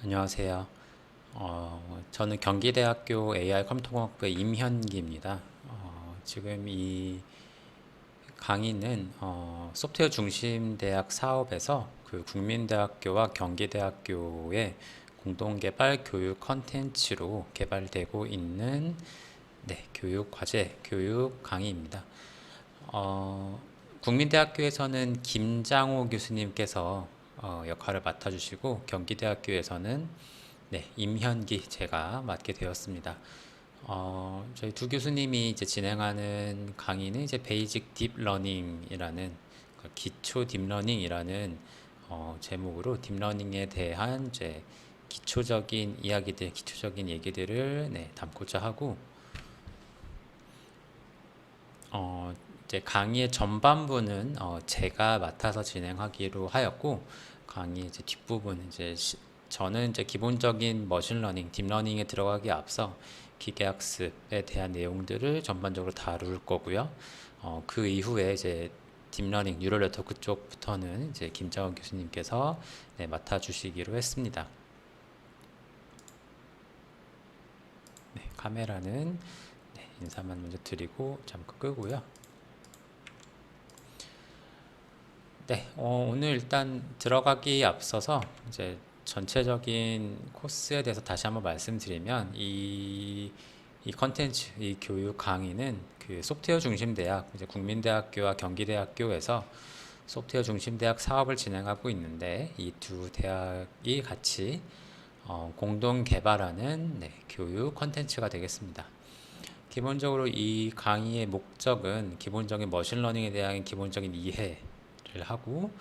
안녕하세요. 저는 경기대학교 AI 컴퓨터공학부의 임현기입니다. 지금 이 강의는 소프트웨어 중심 대학 사업에서 그 국민대학교와 경기대학교의 공동 개발 교육 컨텐츠로 개발되고 있는 교육 과제, 교육 강의입니다. 국민대학교에서는 김장호 교수님께서 역할을 맡아주시고 경기대학교에서는 임현기 제가 맡게 되었습니다. 저희 두 교수님이 이제 진행하는 강의는 이제 베이직 딥러닝이라는 기초 딥러닝이라는 제목으로 딥러닝에 대한 이제 기초적인 이야기들, 기초적인 얘기들을 담고자 하고 이제 강의의 전반부는 제가 맡아서 진행하기로 하였고 강의 이제 뒷부분 저는 이제 기본적인 머신러닝, 딥러닝에 들어가기 앞서 기계학습에 대한 내용들을 전반적으로 다룰 거고요. 그 이후에 이제 딥러닝, 뉴럴 네트워크 쪽부터는 이제 김정은 교수님께서 맡아주시기로 했습니다. 카메라는 인사만 먼저 드리고 잠깐 끄고요. 오늘 일단 들어가기 앞서서 이제 전체적인 코스에 대해서 다시 한번 말씀드리면 이 컨텐츠, 이 교육 강의는 그 소프트웨어 중심 대학, 이제 국민대학교와 경기대학교에서 소프트웨어 중심 대학 사업을 진행하고 있는데 이 두 대학이 같이 공동 개발하는 교육 컨텐츠가 되겠습니다. 기본적으로 이 강의의 목적은 기본적인 머신러닝에 대한 기본적인 이해를 하고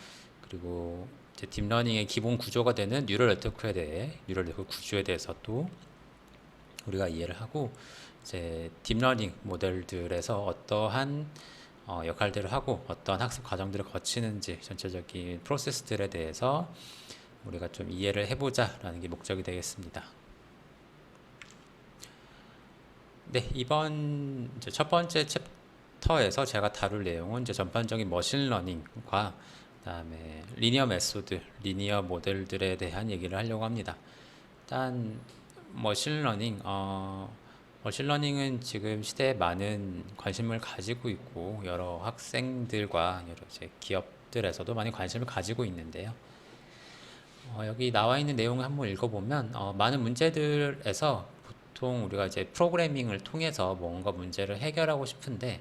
그리고 이제 딥러닝의 기본 구조가 되는 뉴럴 네트워크에 대해 뉴럴 네트워크 구조에 대해서 또 우리가 이해를 하고 이제 딥러닝 모델들에서 어떠한 역할들을 하고 어떠한 학습 과정들을 거치는지 전체적인 프로세스들에 대해서 우리가 좀 이해를 해보자라는 게 목적이 되겠습니다. 이번 이제 첫 번째 챕터에서 제가 다룰 내용은 이제 전반적인 머신러닝과 그다음에 리니어 메소드, 리니어 모델들에 대한 얘기를 하려고 합니다. 일단 머신러닝은 지금 시대에 많은 관심을 가지고 있고 여러 학생들과 여러 이제 기업들에서도 많이 관심을 가지고 있는데요. 여기 나와 있는 내용을 한번 읽어보면 많은 문제들에서 보통 우리가 이제 프로그래밍을 통해서 뭔가 문제를 해결하고 싶은데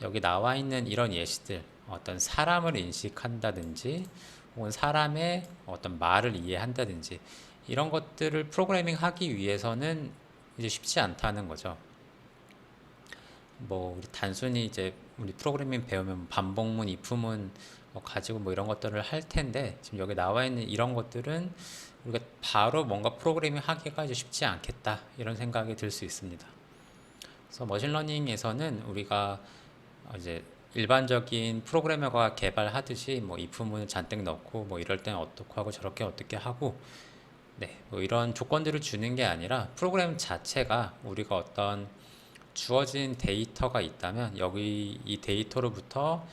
여기 나와 있는 이런 예시들 어떤 사람을 인식한다든지 혹은 사람의 어떤 말을 이해한다든지 이런 것들을 프로그래밍 하기 위해서는 이제 쉽지 않다는 거죠. 우리 단순히 이제 우리 프로그래밍 배우면 반복문, if문 가지고 이런 것들을 할 텐데 지금 여기 나와 있는 이런 것들은 우리가 바로 뭔가 프로그래밍 하기가 이제 쉽지 않겠다 이런 생각이 들 수 있습니다. 그래서 머신러닝에서는 우리가 이제 일반적인 프로그래머가 개발하듯이 if문을 잔뜩 넣고 이럴 때는 어떻게 하고 저렇게 어떻게 하고 이런 조건들을 주는 게 아니라 프로그램 자체가 우리가 어떤 주어진 데이터가 있다면 여기 이 데이터로부터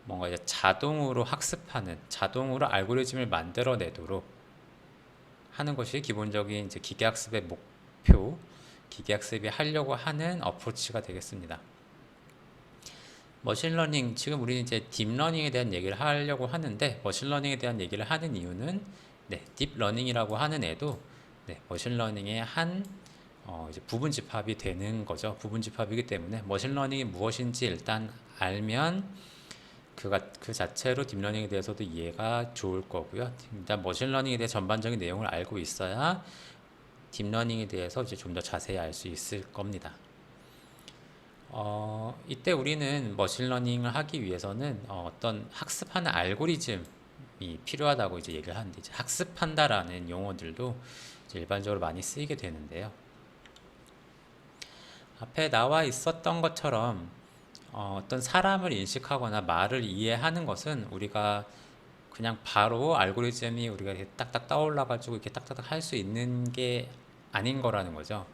뭔가 이제 자동으로 학습하는 자동으로 알고리즘을 만들어내도록 하는 것이 기본적인 이제 기계학습의 목표, 기계학습이 하려고 하는 어프로치가 되겠습니다. 머신러닝, 지금 우리는 이제 딥러닝에 대한 얘기를 하려고 하는데 머신러닝에 대한 얘기를 하는 이유는 딥러닝이라고 하는 애도 머신러닝의 한 이제 부분 집합이 되는 거죠. 부분 집합이기 때문에 머신러닝이 무엇인지 일단 알면 그 자체로 딥러닝에 대해서도 이해가 좋을 거고요. 일단 머신러닝에 대해 전반적인 내용을 알고 있어야 딥러닝에 대해서 이제 좀 더 자세히 알 수 있을 겁니다. 이때 우리는 머신러닝을 하기 위해서는 어떤 학습하는 알고리즘이 필요하다고 이제 얘기를 하는데 이제 학습한다라는 용어들도 이제 일반적으로 많이 쓰이게 되는데요. 앞에 나와 있었던 것처럼 어떤 사람을 인식하거나 말을 이해하는 것은 우리가 그냥 바로 알고리즘이 우리가 이렇게 딱딱 떠올라가지고 이렇게 딱딱 할 수 있는 게 아닌 거라는 거죠.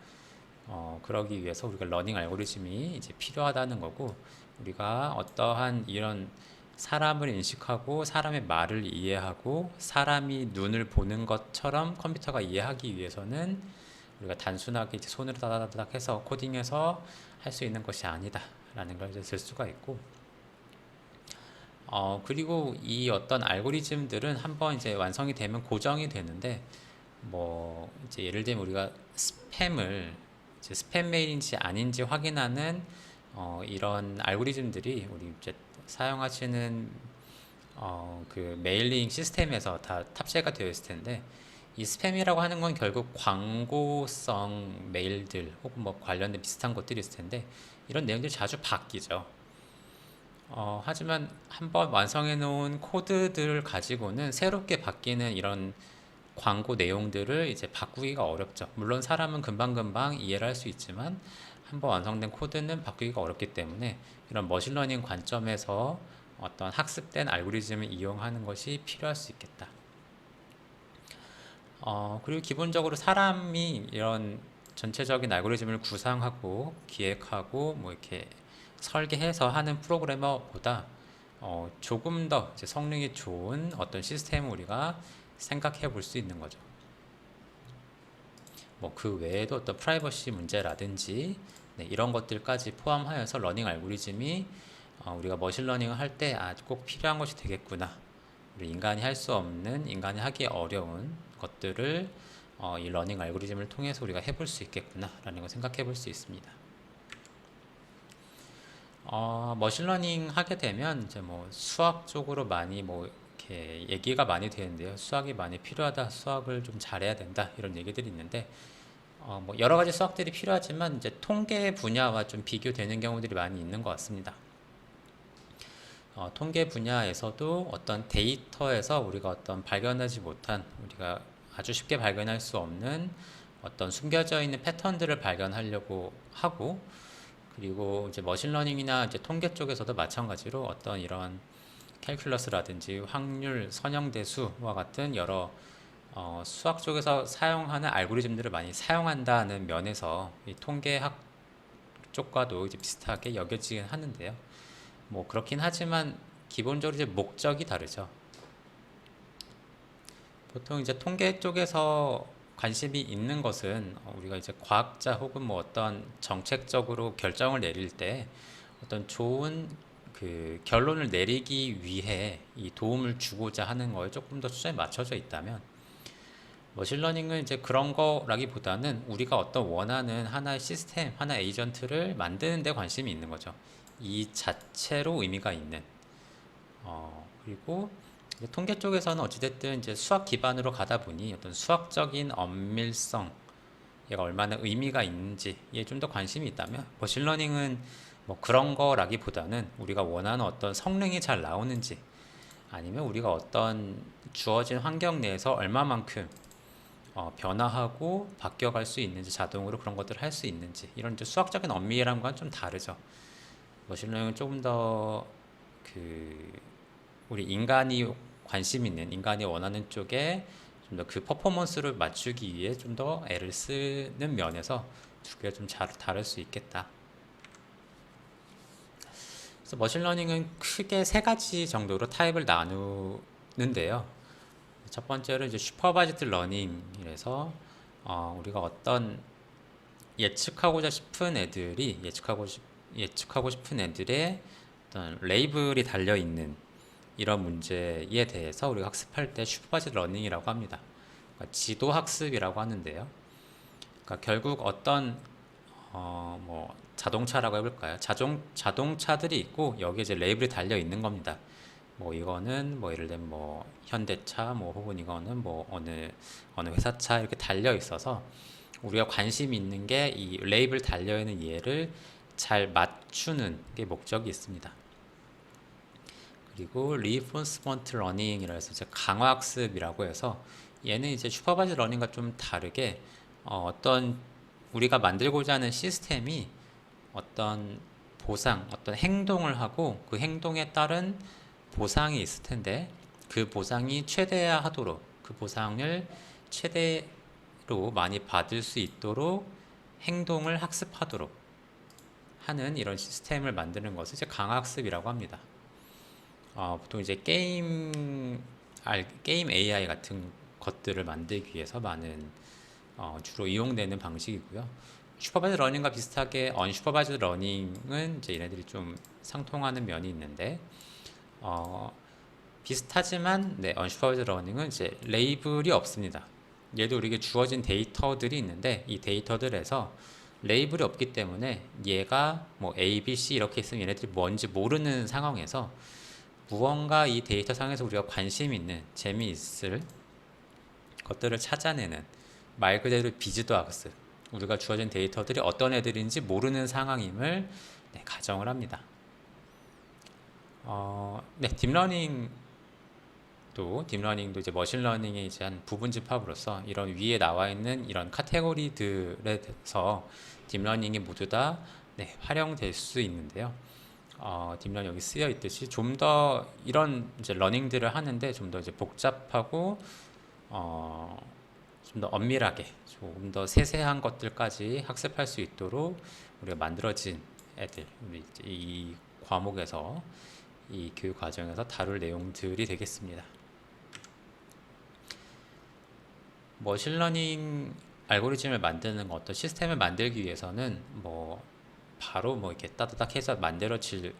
그러기 위해서 우리가 러닝 알고리즘이 이제 필요하다는 거고 우리가 어떠한 이런 사람을 인식하고 사람의 말을 이해하고 사람이 눈을 보는 것처럼 컴퓨터가 이해하기 위해서는 우리가 단순하게 이제 손으로 다다닥 해서 코딩해서 할 수 있는 것이 아니다 라는 걸 이제 들 수가 있고, 그리고 이 어떤 알고리즘들은 한번 이제 완성이 되면 고정이 되는데, 뭐 이제 예를 들면 우리가 스팸을 이제 스팸 메일인지 아닌지 확인하는 이런 알고리즘들이 우리 이제 사용하시는 그 메일링 시스템에서 다 탑재가 되어 있을 텐데, 이 스팸이라고 하는 건 결국 광고성 메일들 혹은 뭐 관련된 비슷한 것들이 있을 텐데, 이런 내용들이 자주 바뀌죠. 하지만 한번 완성해 놓은 코드들을 가지고는 새롭게 바뀌는 이런 광고 내용들을 이제 바꾸기가 어렵죠. 물론 사람은 금방금방 이해를 할 수 있지만 한번 완성된 코드는 바꾸기가 어렵기 때문에 이런 머신러닝 관점에서 어떤 학습된 알고리즘을 이용하는 것이 필요할 수 있겠다. 그리고 기본적으로 사람이 이런 전체적인 알고리즘을 구상하고 기획하고 뭐 이렇게 설계해서 하는 프로그래머보다 조금 더 이제 성능이 좋은 어떤 시스템을 우리가 생각해 볼 수 있는 거죠. 뭐 그 외에도 어떤 프라이버시 문제라든지 네, 이런 것들까지 포함하여서 러닝 알고리즘이 우리가 머신러닝을 할 때 꼭 필요한 것이 되겠구나. 우리 인간이 할 수 없는, 인간이 하기 어려운 것들을 이 러닝 알고리즘을 통해서 우리가 해볼 수 있겠구나 라는 걸 생각해 볼 수 있습니다. 머신러닝 하게 되면 이제 뭐 수학 쪽으로 많이 뭐 이렇게 얘기가 많이 되는데요. 수학이 많이 필요하다, 수학을 좀 잘해야 된다 이런 얘기들이 있는데, 뭐 여러 가지 수학들이 필요하지만 이제 통계 분야와 좀 비교되는 경우들이 많이 있는 것 같습니다. 통계 분야에서도 어떤 데이터에서 우리가 어떤 발견하지 못한, 우리가 아주 쉽게 발견할 수 없는 어떤 숨겨져 있는 패턴들을 발견하려고 하고, 그리고 이제 머신러닝이나 이제 통계 쪽에서도 마찬가지로 어떤 이런 캘큘러스라든지 확률, 선형대수와 같은 여러 수학 쪽에서 사용하는 알고리즘들을 많이 사용한다는 면에서 이 통계학 쪽과도 이제 비슷하게 여겨지긴 하는데요. 뭐 그렇긴 하지만 기본적으로 이제 목적이 다르죠. 보통 이제 통계 쪽에서 관심이 있는 것은 우리가 이제 과학자 혹은 뭐 어떤 정책적으로 결정을 내릴 때 어떤 좋은 그 결론을 내리기 위해 이 도움을 주고자 하는 거에 조금 더 초점이 맞춰져 있다면, 머신러닝은 이제 그런 거라기보다는 우리가 어떤 원하는 하나의 시스템, 하나의 에이전트를 만드는 데 관심이 있는 거죠. 이 자체로 의미가 있는. 그리고 이제 통계 쪽에서는 어찌됐든 이제 수학 기반으로 가다 보니 어떤 수학적인 엄밀성, 얘가 얼마나 의미가 있는지에 좀 더 관심이 있다면, 머신러닝은 뭐 그런 거라기보다는 우리가 원하는 어떤 성능이 잘 나오는지, 아니면 우리가 어떤 주어진 환경 내에서 얼마만큼 변화하고 바뀌어갈 수 있는지, 자동으로 그런 것들을 할 수 있는지, 이런 이제 수학적인 엄밀함과는 좀 다르죠. 머신러닝은 조금 더 그 우리 인간이 관심 있는, 인간이 원하는 쪽에 좀 더 그 퍼포먼스를 맞추기 위해 좀 더 애를 쓰는 면에서 두 개가 좀 다를 수 있겠다. 그래서 머신러닝은 크게 세 가지 정도로 타입을 나누는데요. 첫 번째로 이제 슈퍼바이즈드 러닝이라서 우리가 어떤 예측하고자 싶은 애들이 예측하고 싶은 애들의 어떤 레이블이 달려 있는 이런 문제에 대해서 우리가 학습할 때 슈퍼바이즈드 러닝이라고 합니다. 그러니까 지도 학습이라고 하는데요. 그러니까 결국 어떤 뭐 자동차라고 해볼까요? 자동차들이 있고 여기에 이제 레이블이 달려 있는 겁니다. 뭐 이거는 뭐 예를 들면 뭐 현대차, 뭐 혹은 이거는 뭐 어느 회사차 이렇게 달려 있어서 우리가 관심 있는 게 이 레이블 달려 있는 얘를 잘 맞추는 게 목적이 있습니다. 그리고 reinforcement learning이라 해서 이제 강화학습이라고 해서, 얘는 이제 슈퍼바이즈 러닝과 좀 다르게 어떤 우리가 만들고자 하는 시스템이 어떤 보상, 어떤 행동을 하고 그 행동에 따른 보상이 있을 텐데, 그 보상이 최대화하도록, 그 보상을 최대로 많이 받을 수 있도록 행동을 학습하도록 하는 이런 시스템을 만드는 것을 이제 강학습이라고 합니다. 보통 이제 게임 AI 같은 것들을 만들기 위해서 많은 주로 이용되는 방식이고요. 슈퍼바이저 러닝과 비슷하게 언슈퍼바이저 러닝은 이제 얘네들이 좀 상통하는 면이 있는데 어, 비슷하지만 네, 언슈퍼바이저 러닝은 이제 레이블이 없습니다. 얘도 우리에게 주어진 데이터들이 있는데 이 데이터들에서 레이블이 없기 때문에 얘가 뭐 A, B, C 이렇게 있으면 얘네들이 뭔지 모르는 상황에서 무언가 이 데이터 상에서 우리가 관심 있는 재미있을 것들을 찾아내는 말 그대로 비즈도 학습, 우리가 주어진 데이터들이 어떤 애들인지 모르는 상황임을 네, 가정을 합니다. 네, 딥러닝도 이제 머신러닝의 이제 한 부분 집합으로서 이런 위에 나와 있는 이런 카테고리들에 대해서 딥러닝이 모두 다 네, 활용될 수 있는데요. 딥러닝 여기 쓰여 있듯이 좀 더 이런 이제 러닝들을 하는데 좀 더 이제 복잡하고 좀 더 엄밀하게 조금 더 세세한 것들까지 학습할 수 있도록 우리가 만들어진 애들, 우리 이제 이 과목에서 이 교육 과정에서 다룰 내용들이 되겠습니다. 머신러닝 알고리즘을 만드는 어떤 시스템을 만들기 위해서는 뭐 바로 뭐 이렇게 따다닥 해서 만들어질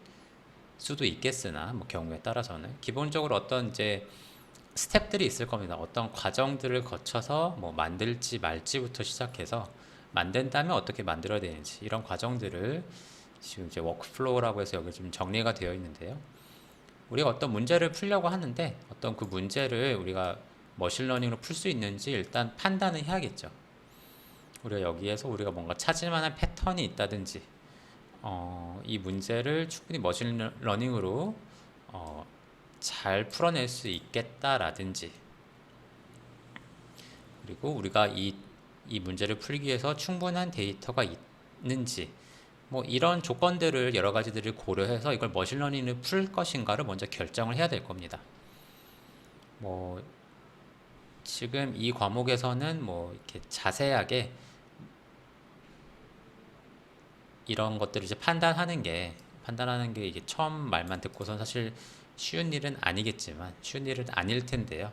수도 있겠으나 뭐 경우에 따라서는 기본적으로 어떤 이제 스텝들이 있을 겁니다. 어떤 과정들을 거쳐서 뭐 만들지 말지부터 시작해서 만든다면 어떻게 만들어야 되는지 이런 과정들을 지금 이제 워크플로우라고 해서 여기 좀 정리가 되어 있는데요. 우리가 어떤 문제를 풀려고 하는데 어떤 그 문제를 우리가 머신러닝으로 풀 수 있는지 일단 판단을 해야겠죠. 우리가 여기에서 우리가 뭔가 찾을 만한 패턴이 있다든지 이 문제를 충분히 머신러닝으로 잘 풀어낼 수 있겠다라든지, 그리고 우리가 이 문제를 풀기 위해서 충분한 데이터가 있는지 뭐 이런 조건들을 여러 가지들을 고려해서 이걸 머신러닝을 풀 것인가를 먼저 결정을 해야 될 겁니다. 뭐 지금 이 과목에서는 뭐 이렇게 자세하게 이런 것들을 이제 판단하는 게 이게 처음 말만 듣고선 사실 쉬운 일은 아니겠지만 쉬운 일은 아닐 텐데요.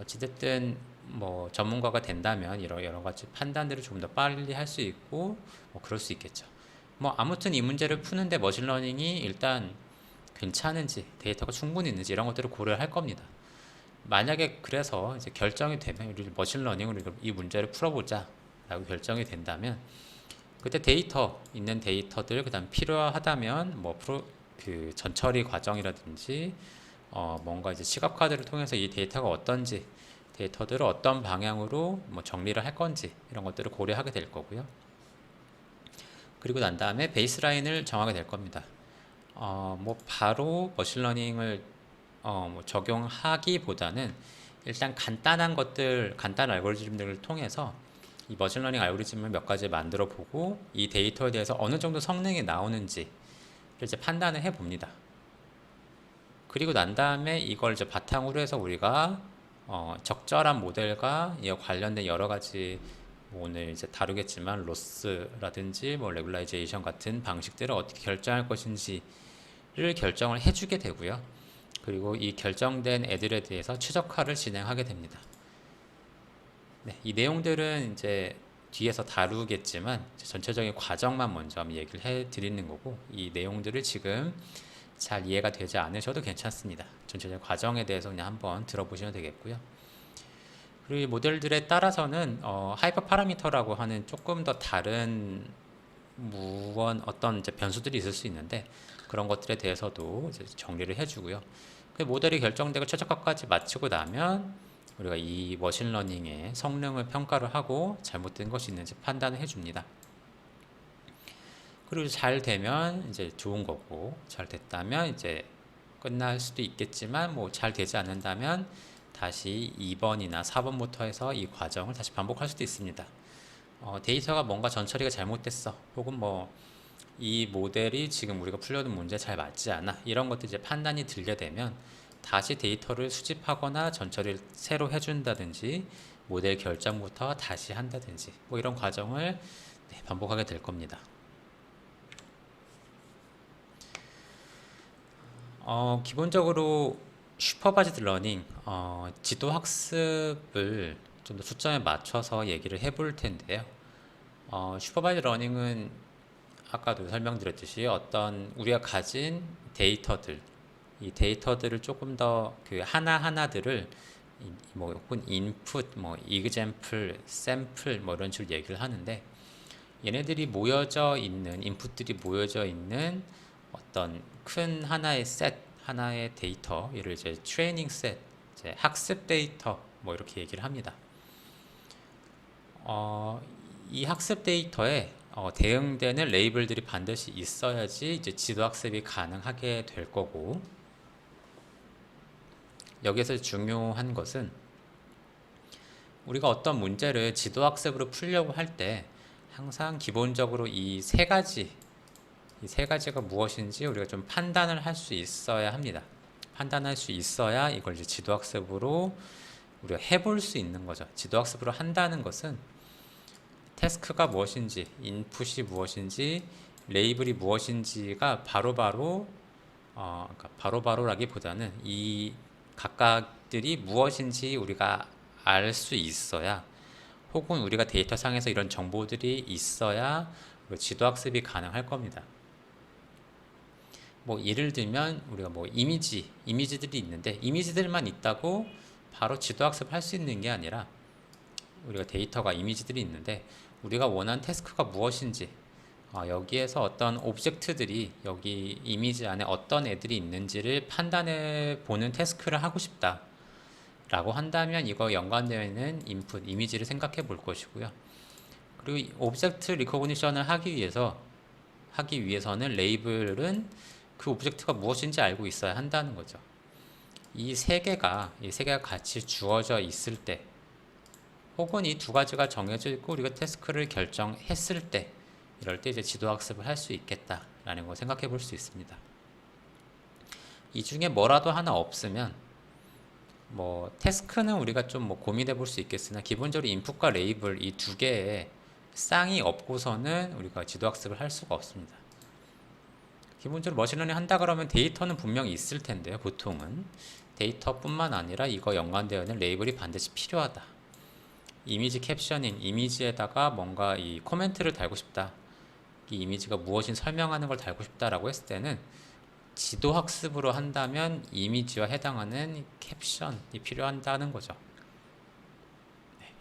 어찌됐든 뭐 전문가가 된다면 이런 여러 가지 판단들을 좀 더 빨리 할 수 있고 뭐 그럴 수 있겠죠. 뭐 아무튼 이 문제를 푸는데 머신러닝이 일단 괜찮은지 데이터가 충분히 있는지 이런 것들을 고려할 겁니다. 만약에 그래서 이제 결정이 되면 우리 머신러닝으로 이 문제를 풀어보자 라고 결정이 된다면 그때 있는 데이터들 그다음 필요하다면 뭐 그 전처리 과정이라든지 뭔가 이제 시각화들을 통해서 이 데이터가 어떤지 데이터들을 어떤 방향으로 뭐 정리를 할 건지 이런 것들을 고려하게 될 거고요. 그리고 난 다음에 베이스라인을 정하게 될 겁니다. 뭐 바로 머신러닝을 뭐 적용하기보다는 일단 간단한 알고리즘들을 통해서 이 머신러닝 알고리즘을 몇 가지 만들어 보고 이 데이터에 대해서 어느 정도 성능이 나오는지 이제 판단을 해 봅니다. 그리고 난 다음에 이걸 이제 바탕으로 해서 우리가 적절한 모델과 이와 관련된 여러 가지 뭐 오늘 이제 다루겠지만 로스라든지 뭐 레귤라이제이션 같은 방식들을 어떻게 결정할 것인지를 결정을 해주게 되고요. 그리고 이 결정된 애들에 대해서 최적화를 진행하게 됩니다. 네, 이 내용들은 이제 뒤에서 다루겠지만 전체적인 과정만 먼저 한번 얘기를 해드리는 거고 이 내용들을 지금 잘 이해가 되지 않으셔도 괜찮습니다. 전체적인 과정에 대해서 그냥 한번 들어보시면 되겠고요. 그리고 이 모델들에 따라서는 하이퍼 파라미터라고 하는 조금 더 다른 어떤 이제 변수들이 있을 수 있는데 그런 것들에 대해서도 이제 정리를 해주고요. 그 모델이 결정되고 최적화까지 마치고 나면 우리가 이 머신러닝의 성능을 평가를 하고 잘못된 것이 있는지 판단을 해줍니다. 그리고 잘 되면 이제 좋은 거고 잘 됐다면 이제 끝날 수도 있겠지만 뭐 잘 되지 않는다면 다시 2번이나 4번부터 해서 이 과정을 다시 반복할 수도 있습니다. 데이터가 뭔가 전처리가 잘못됐어 혹은 뭐 이 모델이 지금 우리가 풀려는 문제에 잘 맞지 않아 이런 것들 이제 판단이 들게 되면 다시 데이터를 수집하거나 전처리를 새로 해준다든지 모델 결정부터 다시 한다든지 뭐 이런 과정을 반복하게 될 겁니다. 기본적으로 슈퍼바이즈드 러닝, 지도 학습을 좀 더 초점에 맞춰서 얘기를 해볼 텐데요. 슈퍼바이즈드 러닝은 아까도 설명드렸듯이 어떤 우리가 가진 데이터들, 이 데이터들을 조금 더 그 하나하나들을 뭐 혹은 인풋, 뭐 example, 샘플 뭐 이런 식으로 얘기를 하는데, 얘네들이 모여져 있는 인풋들이 모여져 있는 어떤 큰 하나의 셋, 하나의 데이터, 얘를 이제 트레이닝 셋, 이제 학습 데이터 뭐 이렇게 얘기를 합니다. 이 학습 데이터에 대응되는 레이블들이 반드시 있어야지 이제 지도 학습이 가능하게 될 거고, 여기서 중요한 것은 우리가 어떤 문제를 지도 학습으로 풀려고 할 때 항상 기본적으로 이 세 가지가 무엇인지 우리가 좀 판단을 할 수 있어야 합니다. 판단할 수 있어야 이걸 이제 지도 학습으로 우리가 해볼 수 있는 거죠. 지도 학습으로 한다는 것은 태스크가 무엇인지, 인풋이 무엇인지, 레이블이 무엇인지가 그러니까 바로바로라기보다는 이 각각들이 무엇인지 우리가 알 수 있어야, 혹은 우리가 데이터 상에서 이런 정보들이 있어야 지도 학습이 가능할 겁니다. 뭐 예를 들면 우리가 뭐 이미지들이 있는데, 이미지들만 있다고 바로 지도 학습할 수 있는 게 아니라, 우리가 데이터가 이미지들이 있는데 우리가 원하는 태스크가 무엇인지, 여기에서 어떤 오브젝트들이 여기 이미지 안에 어떤 애들이 있는지를 판단해 보는 태스크를 하고 싶다 라고 한다면 이거 연관되어 있는 인풋, 이미지를 생각해 볼 것이고요. 그리고 오브젝트 리코그니션을 하기 위해서는 레이블은 그 오브젝트가 무엇인지 알고 있어야 한다는 거죠. 이 세 개가 같이 주어져 있을 때, 혹은 이 두 가지가 정해져 있고 우리가 태스크를 결정했을 때, 이럴 때 이제 지도 학습을 할 수 있겠다라는 걸 생각해 볼 수 있습니다. 이 중에 뭐라도 하나 없으면, 뭐 태스크는 우리가 좀 뭐 고민해 볼 수 있겠으나, 기본적으로 인풋과 레이블 이 두 개의 쌍이 없고서는 우리가 지도 학습을 할 수가 없습니다. 기본적으로 머신러닝 한다 그러면 데이터는 분명히 있을 텐데요. 보통은 데이터뿐만 아니라 이거 연관되어 있는 레이블이 반드시 필요하다. 이미지 캡셔닝, 이미지에다가 뭔가 이 코멘트를 달고 싶다, 이 이미지가 무엇인지 설명하는 걸 달고 싶다라고 했을 때는 지도 학습으로 한다면 이미지와 해당하는 캡션이 필요한다는 거죠.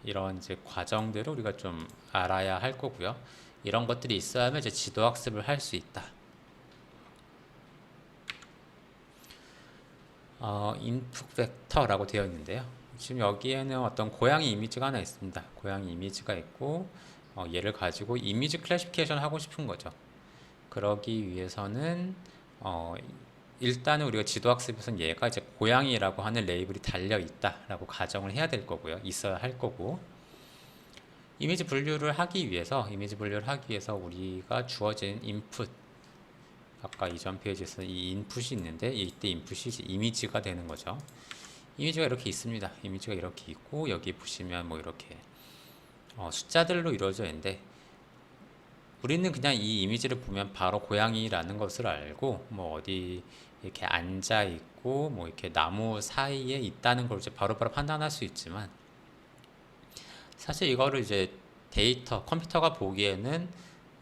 이런 이제 과정들을 우리가 좀 알아야 할 거고요. 이런 것들이 있어야만 이제 지도 학습을 할 수 있다. 인풋 벡터라고 되어 있는데요. 지금 여기에는 어떤 고양이 이미지가 하나 있습니다. 고양이 이미지가 있고, 얘를 가지고 이미지 클래시피케이션 하고 싶은 거죠. 그러기 위해서는 일단은 우리가 지도 학습에서는 얘가 이제 고양이라고 하는 레이블이 달려 있다라고 가정을 해야 될 거고요. 있어야 할 거고, 이미지 분류를 하기 위해서 우리가 주어진 인풋, 아까 이전 페이지에서 이 인풋이 있는데, 이때 인풋이 이제 이미지가 되는 거죠. 이미지가 이렇게 있습니다. 이미지가 이렇게 있고, 여기 보시면 뭐 이렇게 숫자들로 이루어져 있는데, 우리는 그냥 이 이미지를 보면 바로 고양이라는 것을 알고, 뭐 어디 이렇게 앉아 있고, 뭐 이렇게 나무 사이에 있다는 걸 이제 바로바로 판단할 수 있지만, 사실 이거를 이제 컴퓨터가 보기에는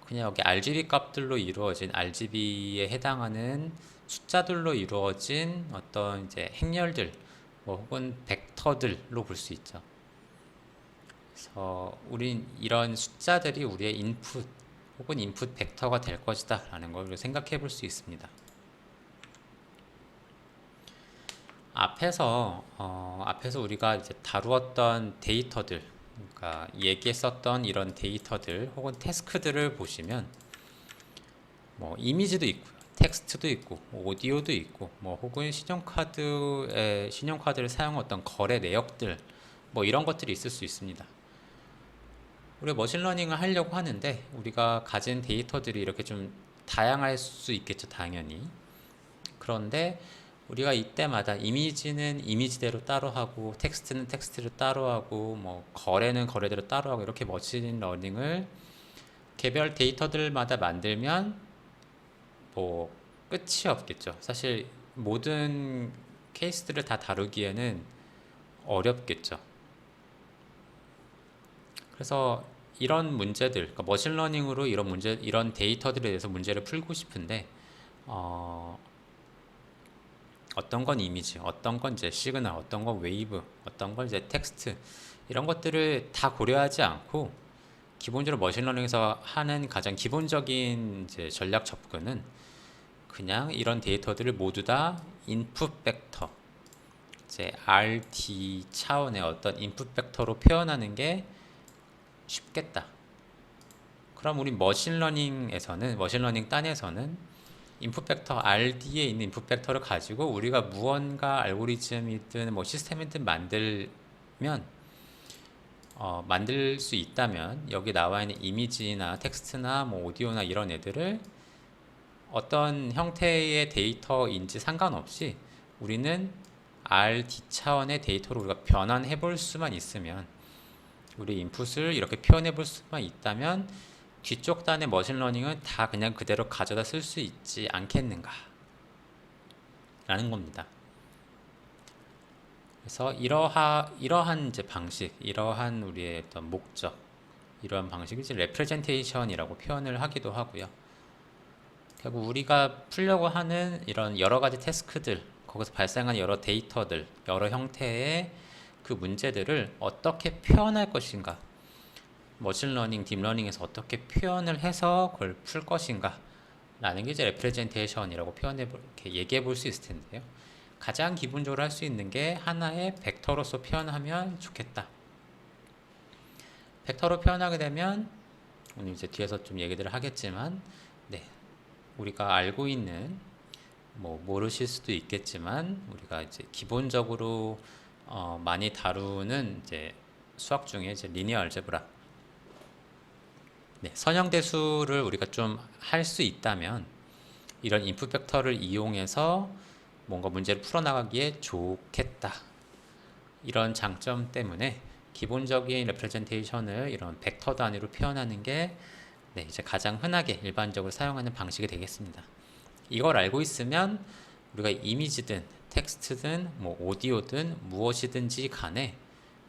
그냥 여기 RGB 값들로 이루어진, RGB에 해당하는 숫자들로 이루어진 어떤 이제 행렬들, 뭐 혹은 벡터들로 볼 수 있죠. 그래서 우린 이런 숫자들이 우리의 인풋 혹은 인풋 벡터가 될 것이다 라는 걸 생각해 볼 수 있습니다. 앞에서 우리가 이제 다루었던 데이터들, 그러니까 얘기했었던 이런 데이터들 혹은 태스크들을 보시면, 뭐 이미지도 있고요, 텍스트도 있고, 오디오도 있고, 뭐 혹은 신용카드를 사용한 어떤 거래 내역들, 뭐 이런 것들이 있을 수 있습니다. 우리가 머신러닝을 하려고 하는데 우리가 가진 데이터들이 이렇게 좀 다양할 수 있겠죠, 당연히. 그런데 우리가 이때마다 이미지는 이미지대로 따로 하고, 텍스트는 텍스트로 따로 하고, 뭐 거래는 거래대로 따로 하고, 이렇게 머신러닝을 개별 데이터들마다 만들면 뭐 끝이 없겠죠. 사실 모든 케이스들을 다 다루기에는 어렵겠죠. 그래서 이런 문제들, 그러니까 머신러닝으로 이런 데이터들에 대해서 문제를 풀고 싶은데 어떤 건 이미지, 어떤 건 이제 시그널, 어떤 건 웨이브, 어떤 건 이제 텍스트 이런 것들을 다 고려하지 않고 기본적으로 머신러닝에서 하는 가장 기본적인 이제 전략 접근은 그냥 이런 데이터들을 모두 다 인풋 벡터, 이제 RD 차원의 어떤 인풋 벡터로 표현하는 게 쉽겠다. 그럼 우리 머신러닝 단에서는 인풋 벡터 RD에 있는 인풋 벡터를 가지고 우리가 무언가 알고리즘이든 뭐 시스템이든 만들 수 있다면 여기 나와 있는 이미지나 텍스트나 뭐 오디오나 이런 애들을 어떤 형태의 데이터인지 상관없이 우리는 RD 차원의 데이터로 우리가 변환해 볼 수만 있으면, 우리 인풋을 이렇게 표현해 볼 수만 있다면 뒤쪽 단의 머신러닝은 다 그냥 그대로 가져다 쓸 수 있지 않겠는가 라는 겁니다. 그래서 이러한 이제 방식, 이러한 우리의 어떤 목적, 이러한 방식이 이제 레프레젠테이션이라고 표현을 하기도 하고요. 결국 우리가 풀려고 하는 이런 여러 가지 태스크들, 거기서 발생한 여러 데이터들, 여러 형태의 그 문제들을 어떻게 표현할 것인가, 머신러닝, 딥러닝에서 어떻게 표현을 해서 그걸 풀 것인가 라는 게 이제 레프레젠테이션이라고 이렇게 얘기해 볼 수 있을 텐데요. 가장 기본적으로 할 수 있는 게 하나의 벡터로서 표현하면 좋겠다. 벡터로 표현하게 되면 오늘 이제 뒤에서 좀 얘기들을 하겠지만, 네, 우리가 알고 있는, 뭐 모르실 수도 있겠지만 우리가 이제 기본적으로 많이 다루는 이제 수학 중에 이제 리니어 알제브라, 네, 선형대수를 우리가 좀 할 수 있다면 이런 인풋 벡터를 이용해서 뭔가 문제를 풀어나가기에 좋겠다. 이런 장점 때문에 기본적인 레프레젠테이션을 이런 벡터 단위로 표현하는 게 네, 이제 가장 흔하게 일반적으로 사용하는 방식이 되겠습니다. 이걸 알고 있으면 우리가 이미지든 텍스트든 뭐 오디오든 무엇이든지 간에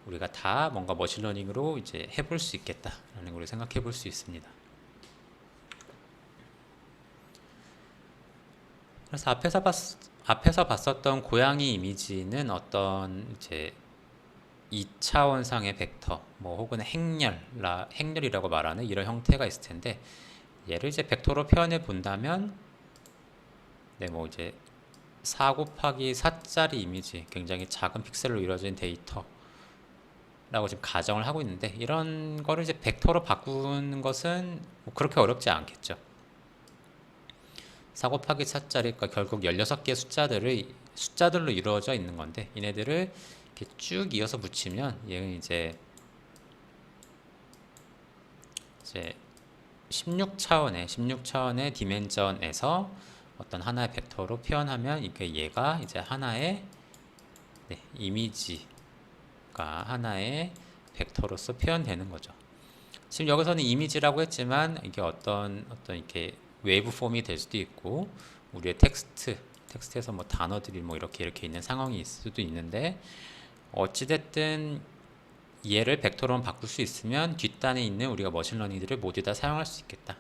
우리가 다 뭔가 머신러닝으로 이제 해볼 수 있겠다라는 걸 생각해 볼 수 있습니다. 그래서 앞에서 봤었던 고양이 이미지는 어떤 이제 2차원상의 벡터, 뭐 혹은 행렬이라고 말하는 이런 형태가 있을 텐데, 얘를 이제 벡터로 표현해 본다면, 네, 뭐 이제 4 곱하기 4짜리 이미지, 굉장히 작은 픽셀로 이루어진 데이터 라고 지금 가정을 하고 있는데, 이런 거를 이제 벡터로 바꾸는 것은 뭐 그렇게 어렵지 않겠죠. 4 곱하기 4짜리가 결국 16개의 숫자들로 이루어져 있는 건데, 얘네들을 이렇게 쭉 이어서 붙이면 얘는 이제 16차원의 디멘전에서 어떤 하나의 벡터로 표현하면 얘가 이제 하나의 이미지가 하나의 벡터로서 표현되는 거죠. 지금 여기서는 이미지라고 했지만 이게 어떤 이렇게 웨이브 폼이 될 수도 있고, 우리의 텍스트에서 뭐 단어들이 뭐 이렇게 있는 상황이 있을 수도 있는데, 어찌됐든 얘를 벡터로 바꿀 수 있으면 뒷단에 있는 우리가 머신러닝들을 모두 다 사용할 수 있겠다.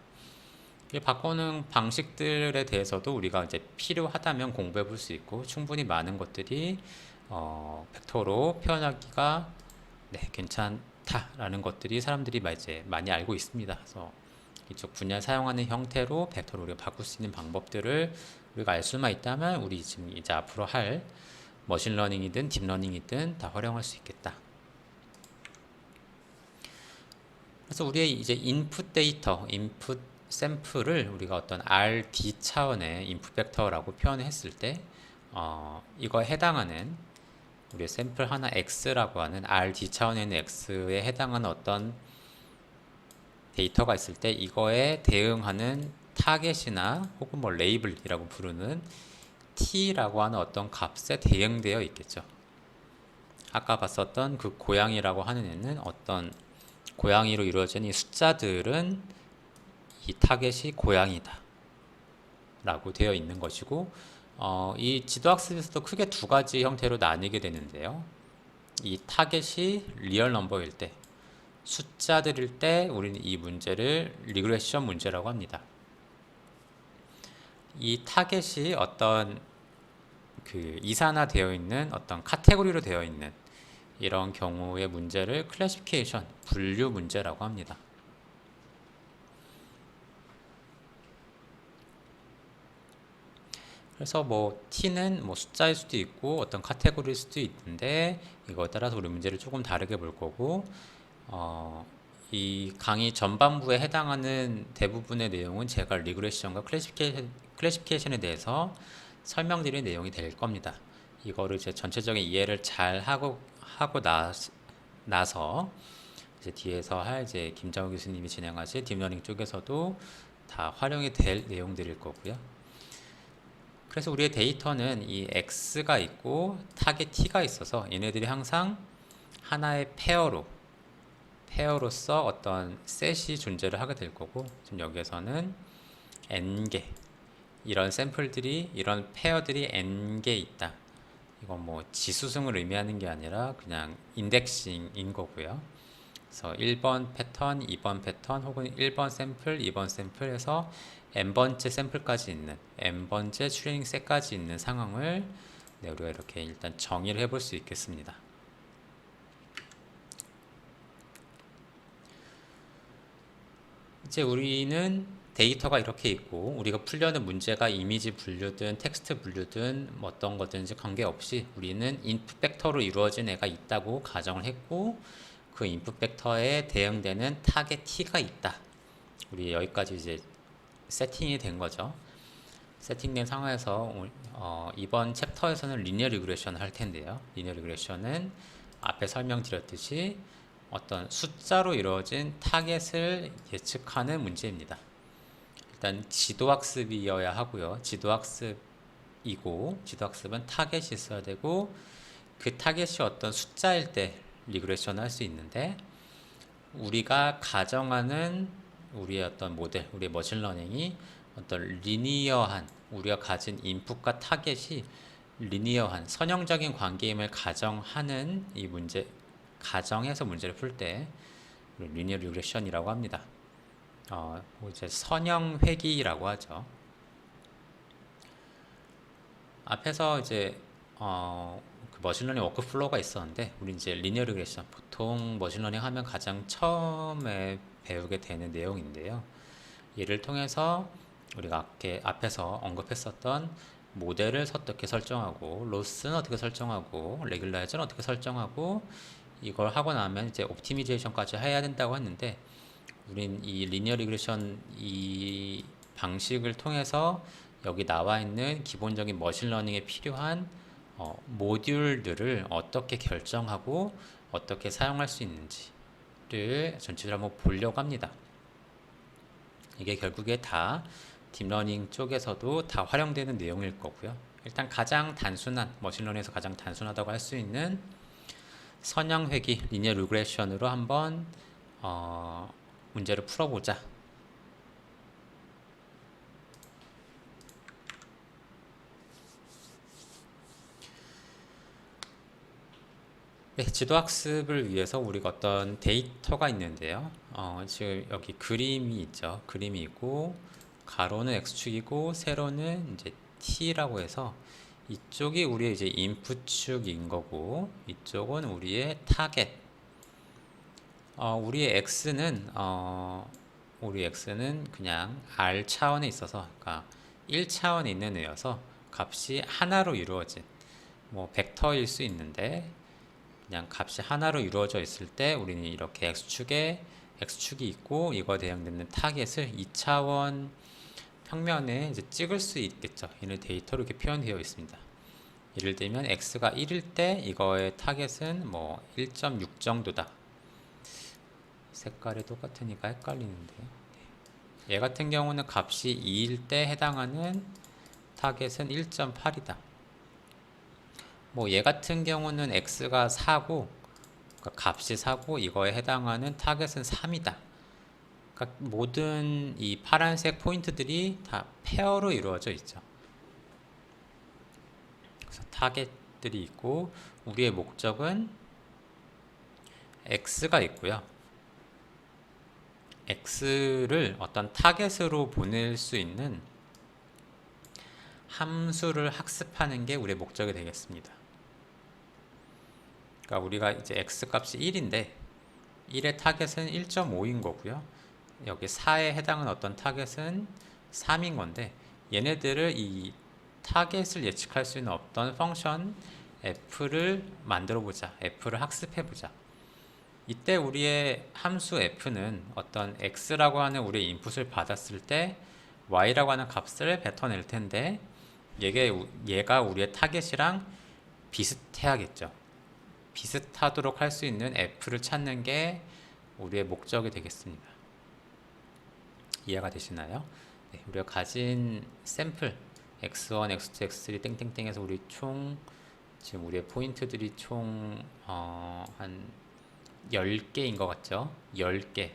이 바꾸는 방식들에 대해서도 우리가 이제 필요하다면 공부해 볼 수 있고, 충분히 많은 것들이 벡터로 표현하기가 괜찮다라는 것들이 사람들이 이제 많이 알고 있습니다. 그래서 이쪽 분야 사용하는 형태로 벡터로 우리가 바꿀 수 있는 방법들을 우리가 알 수만 있다면 우리 지금 이제 앞으로 할 머신러닝이든 딥러닝이든 다 활용할 수 있겠다. 그래서 우리의 이제 인풋 샘플을 우리가 어떤 RD 차원의 인풋 벡터라고 표현했을 때, 이거에 해당하는 우리의 샘플 하나 X라고 하는 RD 차원에 있는 X에 해당하는 어떤 데이터가 있을 때 이거에 대응하는 타겟이나 혹은 뭐 레이블이라고 부르는 T라고 하는 어떤 값에 대응되어 있겠죠. 아까 봤었던 그 고양이라고 하는 애는 어떤 고양이로 이루어진 이 숫자들은 이 타겟이 고양이다 라고 되어 있는 것이고, 이 지도학습에서도 크게 두 가지 형태로 나뉘게 되는데요. 이 타겟이 리얼 넘버일 때, 숫자들일 때 우리는 이 문제를 리그레션 문제라고 합니다. 이 타겟이 어떤 그 이산화되어 있는 어떤 카테고리로 되어 있는 이런 경우의 문제를 클래시피케이션, 분류 문제라고 합니다. 그래서 뭐 t는 뭐 숫자일 수도 있고 어떤 카테고리일 수도 있는데 이거에 따라서 우리 문제를 조금 다르게 볼 거고, 이 강의 전반부에 해당하는 대부분의 내용은 제가 리그레션과 클래시피케이션에 대해서 설명드릴 내용이 될 겁니다. 이거를 이제 전체적인 이해를 잘 하고 나서 이제 뒤에서 할 이제 김정우 교수님이 진행하실 딥러닝 쪽에서도 다 활용이 될 내용들일 거고요. 그래서 우리의 데이터는 이 X가 있고 타겟 T가 있어서 얘네들이 항상 하나의 페어로서 어떤 셋이 존재를 하게 될 거고, 지금 여기에서는 N개, 이런 샘플들이, 이런 페어들이 N개 있다. 이건 뭐 지수승을 의미하는 게 아니라 그냥 인덱싱인 거고요. 그래서 1번 패턴, 2번 패턴, 혹은 1번 샘플, 2번 샘플 해서 n번째 샘플까지 있는, n번째 트레이닝 셋까지 있는 상황을 우리가 이렇게 일단 정의를 해볼 수 있겠습니다. 이제 우리는 데이터가 이렇게 있고, 우리가 풀려는 문제가 이미지 분류든 텍스트 분류든 뭐 어떤 거든지 관계없이 우리는 인풋 벡터로 이루어진 애가 있다고 가정을 했고, 그 인풋 벡터에 대응되는 타겟 T가 있다. 우리 여기까지 이제 세팅이 된 거죠. 세팅된 상황에서 이번 챕터에서는 리니어 리그레션을 할 텐데요. 리니어 리그레션은 앞에 설명드렸듯이 어떤 숫자로 이루어진 타겟을 예측하는 문제입니다. 일단 지도학습이어야 하고요. 지도학습이고, 지도학습은 타겟이 있어야 되고, 그 타겟이 어떤 숫자일 때 리그레션을 할 수 있는데, 우리가 가정하는 우리의 어떤 모델, 우리의 머신러닝이 어떤 리니어한, 우리가 가진 인풋과 타겟이 리니어한 선형적인 관계임을 가정하는 이 문제, 가정해서 문제를 풀 때 리니어 리그레션이라고 합니다. 이제 선형 회귀라고 하죠. 앞에서 이제 그 머신러닝 워크플로우가 있었는데, 우리 이제 리니어 리그레션, 보통 머신러닝 하면 가장 처음에 배우게 되는 내용인데요. 이를 통해서 우리가 앞에서 언급했었던 모델을 어떻게 설정하고, 로스는 어떻게 설정하고, 레귤라이저는 어떻게 설정하고, 이걸 하고 나면 이제 옵티미제이션까지 해야 된다고 했는데, 우린 이 리니어 리그레션 이 방식을 통해서 여기 나와 있는 기본적인 머신러닝에 필요한 모듈들을 어떻게 결정하고 어떻게 사용할 수 있는지를 전체적으로 한번 보려고 합니다. 이게 결국에 다 딥러닝 쪽에서도 다 활용되는 내용일 거고요. 일단 가장 단순한, 머신러닝에서 가장 단순하다고 할 수 있는 선형 회귀, 리니어 리그레션으로 한번 문제를 풀어보자. 네, 지도학습을 위해서 우리가 어떤 데이터가 있는데요. 지금 여기 그림이 있죠. 그림이 있고, 가로는 x축이고, 세로는 이제 t라고 해서 이쪽이 우리의 이제 인풋 축인 거고, 이쪽은 우리의 타겟. 우리의 x는 그냥 r 차원에 있어서, 그러니까 1차원에 있는 애여서 값이 하나로 이루어진, 뭐 벡터일 수 있는데, 그냥 값이 하나로 이루어져 있을 때 우리는 이렇게 x축이 있고, 이거에 대응되는 타겟을 2차원 평면에 이제 찍을 수 있겠죠. 얘는 데이터로 이렇게 표현되어 있습니다. 예를 들면 x가 1일 때 이거의 타겟은 뭐 1.6 정도다. 색깔이 똑같으니까 헷갈리는데요. 얘 같은 경우는 값이 2일 때 해당하는 타겟은 1.8이다. 뭐 얘 같은 경우는 x가 4고, 그러니까 값이 4고 이거에 해당하는 타겟은 3이다. 그러니까 모든 이 파란색 포인트들이 다 페어로 이루어져 있죠. 그래서 타겟들이 있고 우리의 목적은 x가 있고요. x를 어떤 타겟으로 보낼 수 있는 함수를 학습하는 게 우리의 목적이 되겠습니다. 그러니까 우리가 이제 x 값이 1인데 1의 타겟은 1.5인 거고요. 여기 4에 해당하는 어떤 타겟은 3인 건데 얘네들을 이 타겟을 예측할 수 있는 어떤 펑션 f를 만들어 보자. f를 학습해 보자. 이때 우리의 함수 f는 어떤 x라고 하는 우리의 인풋을 받았을 때 y라고 하는 값을 뱉어낼 텐데 얘가 우리의 타겟이랑 비슷해야겠죠. 비슷하도록 할 수 있는 f를 찾는 게 우리의 목적이 되겠습니다. 이해가 되시나요? 네, 우리가 가진 샘플 x1, x2, x3 땡땡땡에서 우리 총 지금 우리의 포인트들이 총 한 10개인 것 같죠? 10개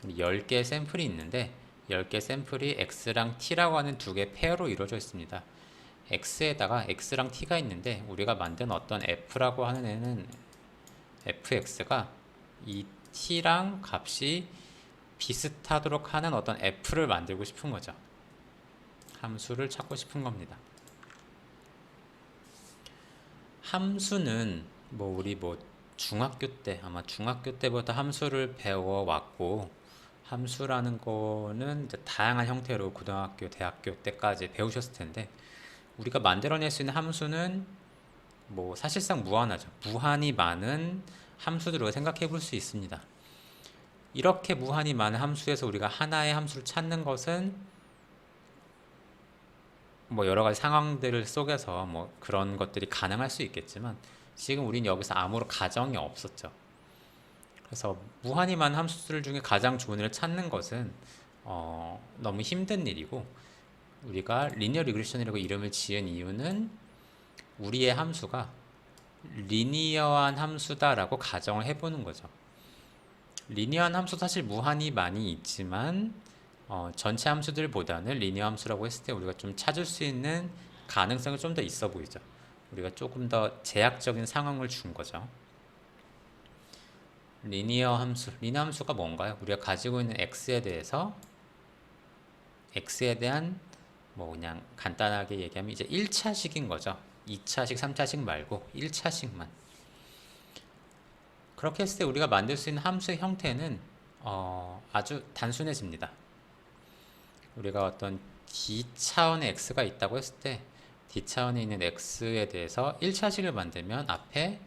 10개의 샘플이 있는데 10개 샘플이 x랑 t라고 하는 두 개 페어로 이루어져 있습니다. x에다가 x랑 t가 있는데 우리가 만든 어떤 f라고 하는 애는 fx가 이 t랑 값이 비슷하도록 하는 어떤 f를 만들고 싶은 거죠. 함수를 찾고 싶은 겁니다. 함수는 우리 중학교 때 아마 중학교 때부터 함수를 배워왔고 함수라는 거는 이제 다양한 형태로 고등학교, 대학교 때까지 배우셨을 텐데 우리가 만들어낼 수 있는 함수는 사실상 무한하죠. 무한히 많은 함수들을 생각해 볼 수 있습니다. 이렇게 무한히 많은 함수에서 우리가 하나의 함수를 찾는 것은 여러 가지 상황들 속에서 그런 것들이 가능할 수 있겠지만 지금 우린 여기서 아무런 가정이 없었죠. 그래서 무한히 많은 함수들 중에 가장 좋은 애를 찾는 것은 너무 힘든 일이고 우리가 리니어 리그레션이라고 이름을 지은 이유는 우리의 함수가 리니어한 함수다라고 가정을 해보는 거죠. 리니어한 함수 사실 무한히 많이 있지만 전체 함수들보다는 리니어 함수라고 했을 때 우리가 좀 찾을 수 있는 가능성이 좀 더 있어 보이죠. 우리가 조금 더 제약적인 상황을 준 거죠. 리니어 함수가 뭔가요? 우리가 가지고 있는 x에 대한 그냥 간단하게 얘기하면 이제 1차식인 거죠. 2차식, 3차식 말고 1차식만. 그렇게 했을 때 우리가 만들 수 있는 함수의 형태는 아주 단순해집니다. 우리가 어떤 D차원의 X가 있다고 했을 때 D차원에 있는 X에 대해서 1차식을 만들면 앞에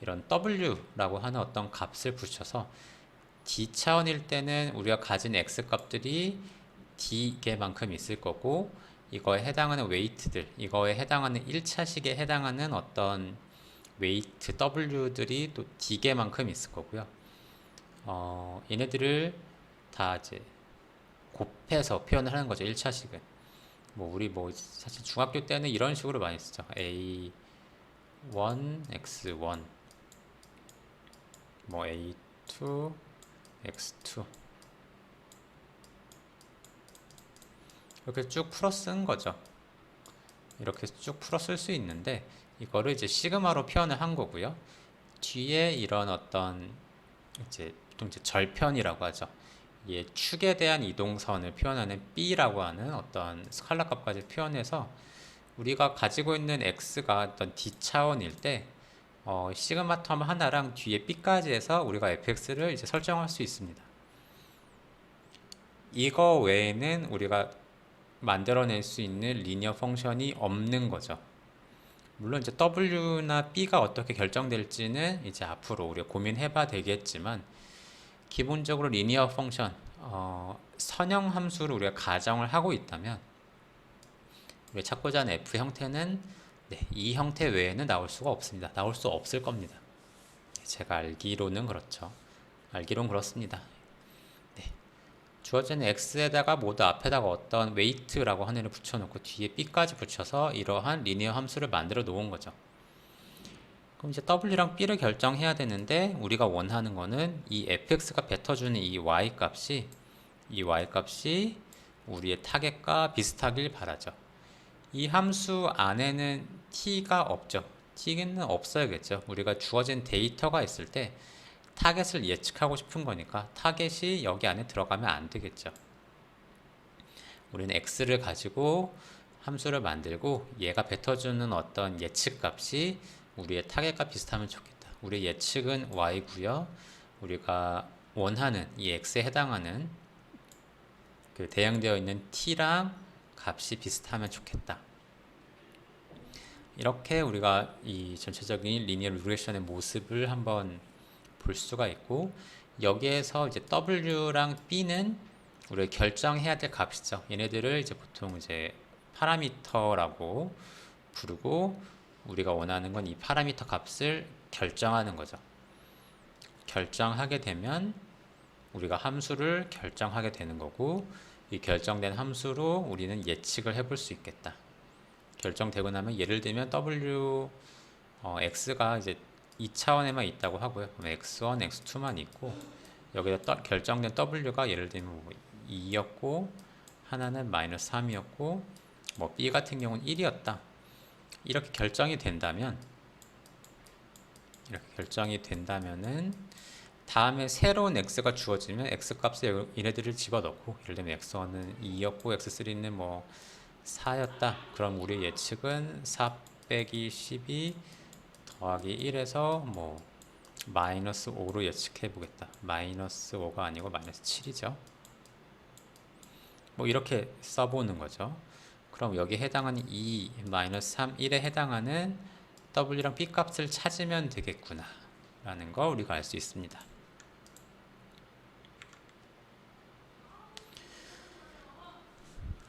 이런 W라고 하는 어떤 값을 붙여서 D차원일 때는 우리가 가진 X 값들이 D개만큼 있을 거고 이거에 해당하는 웨이트들, 이거에 해당하는 1차식에 해당하는 어떤 웨이트 W들이 또 D개만큼 있을 거고요. 얘네들을 다 이제 곱해서 표현을 하는 거죠. 1차식은. 우리 사실 중학교 때는 이런 식으로 많이 쓰죠. A1, X1, A2, X2. 이렇게 쭉 풀어 쓴 거죠. 이렇게 쭉 풀어 쓸 수 있는데 이거를 이제 시그마로 표현을 한 거고요. 뒤에 이런 어떤 보통 이제 절편이라고 하죠. 이 축에 대한 이동선을 표현하는 B라고 하는 어떤 스칼라 값까지 표현해서 우리가 가지고 있는 X가 어떤 D차원일 때 시그마 텀 하나랑 뒤에 B까지 해서 우리가 fx를 이제 설정할 수 있습니다. 이거 외에는 우리가 만들어낼 수 있는 리니어 펑션이 없는 거죠. 물론 이제 W나 B가 어떻게 결정될지는 이제 앞으로 우리가 고민해봐야 되겠지만 기본적으로 리니어 펑션 선형 함수를 우리가 가정을 하고 있다면 우리가 찾고자 하는 f 형태는 이 형태 외에는 나올 수가 없습니다. 나올 수 없을 겁니다. 제가 알기로는 그렇죠. 알기로는 그렇습니다. 주어진 x에다가 모두 앞에다가 어떤 웨이트라고 하는 애를 붙여놓고 뒤에 b까지 붙여서 이러한 리니어 함수를 만들어 놓은 거죠. 그럼 이제 w랑 b를 결정해야 되는데 우리가 원하는 거는 이 fx가 뱉어주는 이 y 값이 우리의 타겟과 비슷하길 바라죠. 이 함수 안에는 t가 없죠. t는 없어야겠죠. 우리가 주어진 데이터가 있을 때 타겟을 예측하고 싶은 거니까 타겟이 여기 안에 들어가면 안 되겠죠. 우리는 x를 가지고 함수를 만들고 얘가 뱉어주는 어떤 예측 값이 우리의 타겟과 비슷하면 좋겠다. 우리의 예측은 y고요. 우리가 원하는 이 x에 해당하는 그 대응되어 있는 t랑 값이 비슷하면 좋겠다. 이렇게 우리가 이 전체적인 리니어 리그레션의 모습을 한번 볼 수가 있고, 여기에서 이제 w랑 b는 우리가 결정해야 될 값이죠. 얘네들을 이제 보통 이제 파라미터라고 부르고, 우리가 원하는 건 이 파라미터 값을 결정하는 거죠. 결정하게 되면 우리가 함수를 결정하게 되는 거고, 이 결정된 함수로 우리는 예측을 해볼 수 있겠다. 결정되고 나면 예를 들면 x가 이제 2차원에만 있다고 하고요. 그럼 x1, x2만 있고, 여기다 결정된 w가 예를 들면 뭐 2였고 하나는 마이너스 3이었고 뭐 b 같은 경우는 1이었다. 이렇게 결정이 된다면은 다음에 새로운 x가 주어지면 x 값에 얘네들을 집어넣고, 예를 들면 x1은 2였고 x3는 뭐 4였다. 그럼 우리 예측은 4 빼기 12 더하기 1에서 뭐 마이너스 5로 예측해 보겠다. 마이너스 5가 아니고 마이너스 7이죠. 뭐 이렇게 써보는 거죠. 그럼 여기에 해당하는 2, 마이너스 3, 1에 해당하는 w랑 b 값을 찾으면 되겠구나 라는 걸 우리가 알 수 있습니다.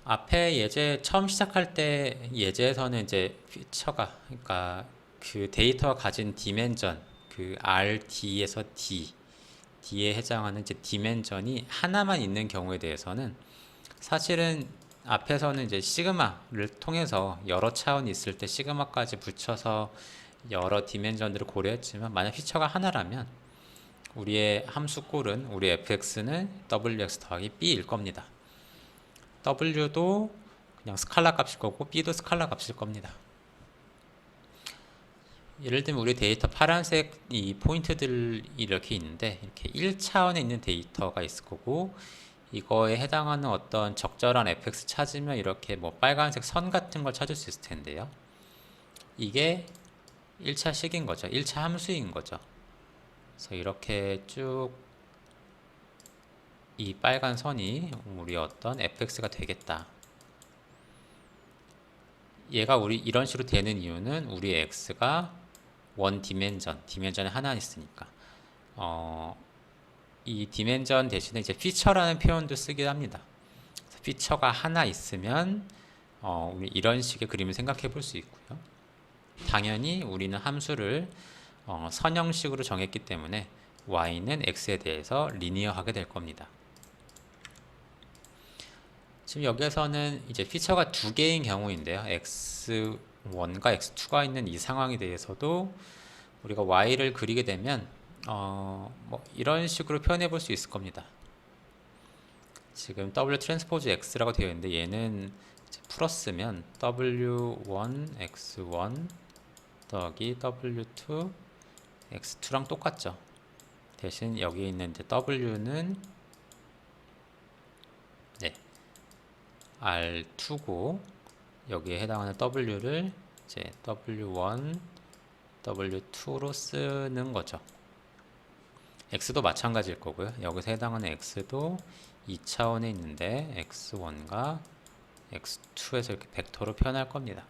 앞에 예제 처음 시작할 때 예제에서는 이제 피처가, 그러니까 그 데이터가 가진 디멘전, 그 RD에서 D에 해당하는 이제 디멘전이 하나만 있는 경우에 대해서는 사실은 앞에서는 이제 시그마를 통해서 여러 차원이 있을 때 시그마까지 붙여서 여러 디멘전들을 고려했지만, 만약 피처가 하나라면 우리의 함수 꼴은, 우리 fx는 wx 더하기 b일 겁니다. w도 그냥 스칼라 값일 거고 b도 스칼라 값일 겁니다. 예를 들면 우리 데이터 파란색 이 포인트들이 이렇게 있는데, 이렇게 1차원에 있는 데이터가 있을 거고, 이거에 해당하는 어떤 적절한 fx 찾으면 이렇게 뭐 빨간색 선 같은 걸 찾을 수 있을 텐데요. 이게 1차 식인 거죠. 1차 함수인 거죠. 그래서 이렇게 쭉 이 빨간 선이 우리 어떤 fx가 되겠다. 얘가 우리 이런 식으로 되는 이유는 우리 x가 원 디멘전에 하나 있으니까. 이 디멘전 대신에 이제 피처라는 표현도 쓰기도 합니다. 피처가 하나 있으면 우리 이런 식의 그림을 생각해 볼 수 있고요. 당연히 우리는 함수를 선형식으로 정했기 때문에 y는 x에 대해서 리니어하게 될 겁니다. 지금 여기에서는 이제 피처가 두 개인 경우인데요. x1과 x2가 있는 이 상황에 대해서도 우리가 y를 그리게 되면 뭐 이런 식으로 표현해 볼 수 있을 겁니다. 지금 w 트랜스포즈 x라고 되어 있는데, 얘는 풀었으면 w1 x1 더하기 w2 x2랑 똑같죠. 대신 여기 있는 이제 w는 R2고, 여기에 해당하는 W를 이제 W1, W2로 쓰는 거죠. X도 마찬가지일 거고요. 여기서 해당하는 X도 2차원에 있는데 X1과 X2에서 이렇게 벡터로 표현할 겁니다.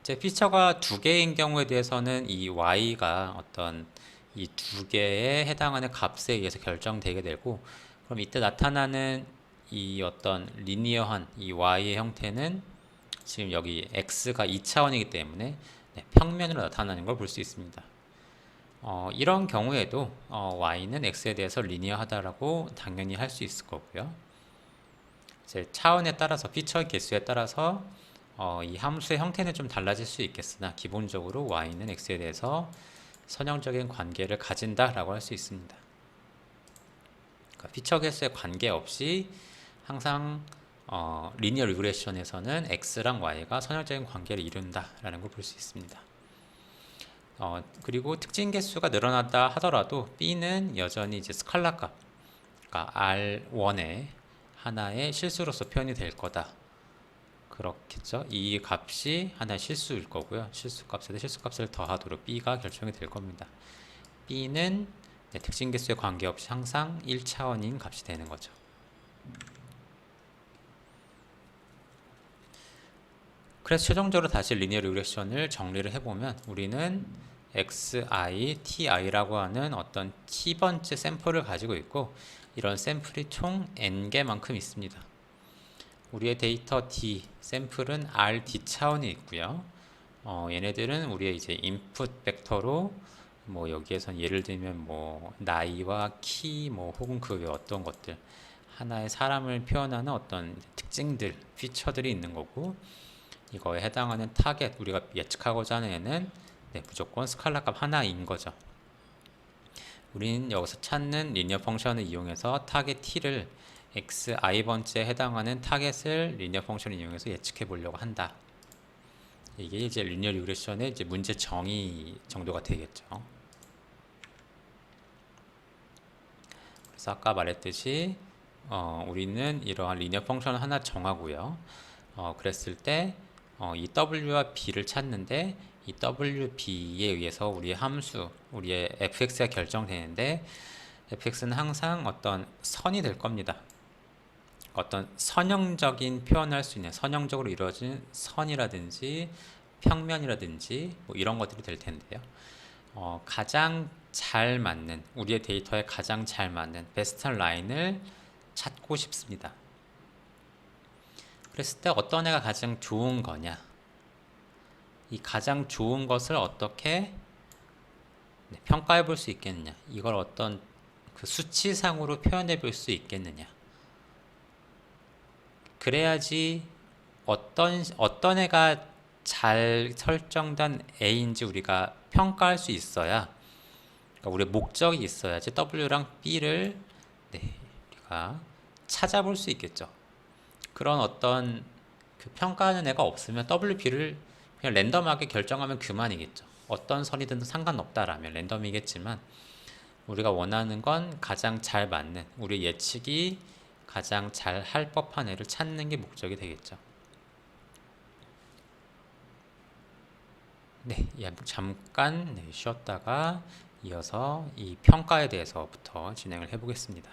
이제 피처가 두 개인 경우에 대해서는 이 Y가 어떤 이 두 개에 해당하는 값에 의해서 결정되게 되고, 그럼 이때 나타나는 이 어떤 리니어한 이 y의 형태는 지금 여기 x가 2차원이기 때문에 평면으로 나타나는 걸 볼 수 있습니다. 이런 경우에도 y는 x에 대해서 리니어하다라고 당연히 할 수 있을 거고요. 이제 차원에 따라서, 피처의 개수에 따라서 이 함수의 형태는 좀 달라질 수 있겠으나 기본적으로 y는 x에 대해서 선형적인 관계를 가진다라고 할 수 있습니다. 피처 개수에 관계없이 항상 리니어 리그레션에서는 x랑 y가 선형적인 관계를 이룬다라는 걸 볼 수 있습니다. 그리고 특징 개수가 늘어났다 하더라도 b는 여전히 이제 스칼라 값, 그러니까 r1의 하나의 실수로서 표현이 될 거다. 그렇겠죠. 이 값이 하나의 실수일 거고요. 실수값에다 실수값을 더하도록 b가 결정이 될 겁니다. b는 특징 개수에 관계없이 항상 1차원인 값이 되는 거죠. 그래서 최종적으로 다시 리니어 리그레션을 정리를 해보면 우리는 xi, ti라고 하는 어떤 t번째 샘플을 가지고 있고, 이런 샘플이 총 n개만큼 있습니다. 우리의 데이터 d 샘플은 rd 차원이 있고요. 얘네들은 우리의 이제 인풋 벡터로 뭐 여기에선 예를 들면 뭐 나이와 키 뭐 혹은 그 외 어떤 것들, 하나의 사람을 표현하는 어떤 특징들, 피처들이 있는 거고, 이거에 해당하는 타겟, 우리가 예측하고자 하는 애는 무조건 스칼라 값 하나인 거죠. 우리는 여기서 찾는 리니어 펑션을 이용해서 타겟 t를 xi 번째에 해당하는 타겟을 리니어 펑션을 이용해서 예측해 보려고 한다. 이게 이제 리니어 리그레션의 이제 문제 정의 정도가 되겠죠. 그래서 아까 말했듯이 우리는 이러한 리니어 펑션을 하나 정하고요. 그랬을 때 이 w와 b를 찾는데, 이 wb에 의해서 우리의 함수, 우리의 fx가 결정되는데, fx는 항상 어떤 선이 될 겁니다. 어떤 선형적인 표현할 수 있는, 선형적으로 이루어진 선이라든지 평면이라든지 뭐 이런 것들이 될 텐데요. 가장 잘 맞는, 우리의 데이터에 가장 잘 맞는 베스트 라인을 찾고 싶습니다. 그랬을 때 어떤 애가 가장 좋은 거냐, 이 가장 좋은 것을 어떻게 평가해 볼 수 있겠느냐, 이걸 어떤 그 수치상으로 표현해 볼 수 있겠느냐, 그래야지 어떤 애가 잘 설정된 A인지 우리가 평가할 수 있어야, 그러니까 우리의 목적이 있어야지 W랑 B를 우리가 찾아볼 수 있겠죠. 그런 어떤 그 평가하는 애가 없으면 W, B를 그냥 랜덤하게 결정하면 그만이겠죠. 어떤 선이든 상관없다라면 랜덤이겠지만, 우리가 원하는 건 가장 잘 맞는, 우리 예측이 가장 잘 할 법한 애를 찾는 게 목적이 되겠죠. 잠깐 쉬었다가 이어서 이 평가에 대해서부터 진행을 해보겠습니다.